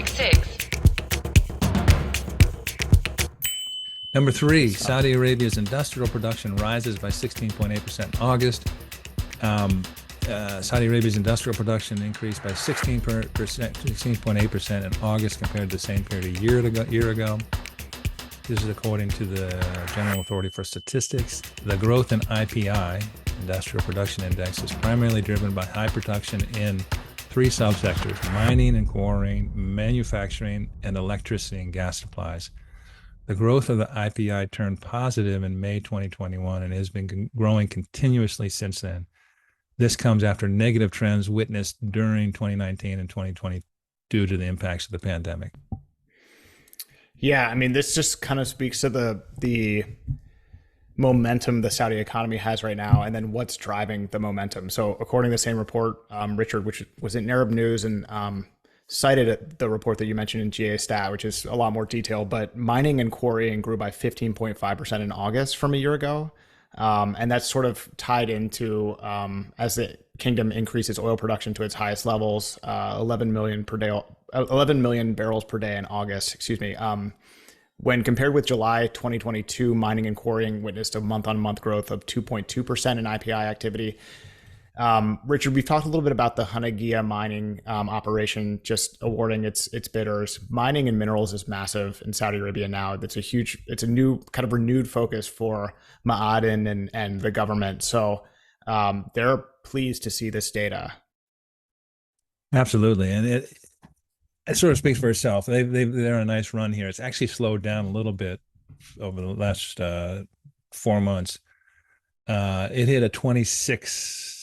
666. Number 3, Saudi Arabia's industrial production rises by 16.8% in August. Saudi Arabia's industrial production increased by 16.8% in August compared to the same period a year ago. This is according to the General Authority for Statistics. The growth in IPI, Industrial Production Index, is primarily driven by high production in 3 subsectors: mining and quarrying, manufacturing, and electricity and gas supplies. The growth of the IPI turned positive in May 2021 and has been growing continuously since then. This comes after negative trends witnessed during 2019 and 2020 due to the impacts of the pandemic. Yeah, I mean, this just kind of speaks to the momentum the Saudi economy has right now, and then what's driving the momentum. So according to the same report, Richard, which was in Arab News and cited the report that you mentioned in GA Stat, which is a lot more detail, but mining and quarrying grew by 15.5% in August from a year ago. And that's sort of tied into as the kingdom increases oil production to its highest levels, 11 million barrels per day in August, when compared with July 2022, mining and quarrying witnessed a month-on-month growth of 2.2% in IPI activity. Richard, we've talked a little bit about the Hanagia mining operation just awarding its bidders. Mining and minerals is massive in Saudi Arabia now. It's a new kind of renewed focus for Ma'aden and the government. So they're pleased to see this data. Absolutely, and it sort of speaks for itself. They're on a nice run here. It's actually slowed down a little bit over the last 4 months. It hit a 26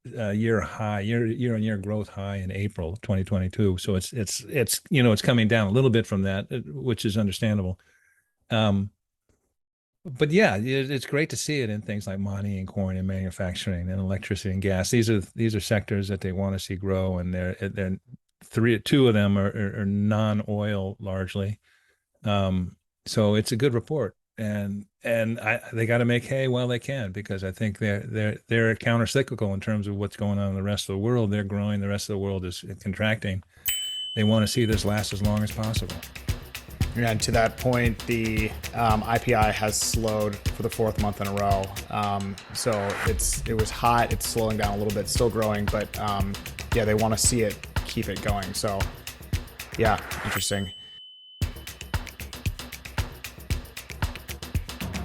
year on year growth high in April 2022. So it's coming down a little bit from that, which is understandable. But yeah, it's great to see it in things like mining and quarrying and manufacturing and electricity and gas. These are sectors that they want to see grow, and they're two of them are non-oil largely. So it's a good report. And they got to make hay while they can, because I think they're counter-cyclical in terms of what's going on in the rest of the world. They're growing, the rest of the world is contracting. They want to see this last as long as possible. Yeah, and to that point, the IPI has slowed for the 4th month in a row. So it was hot. It's slowing down a little bit, still growing, but yeah, they want to see it keep it going. So yeah, interesting.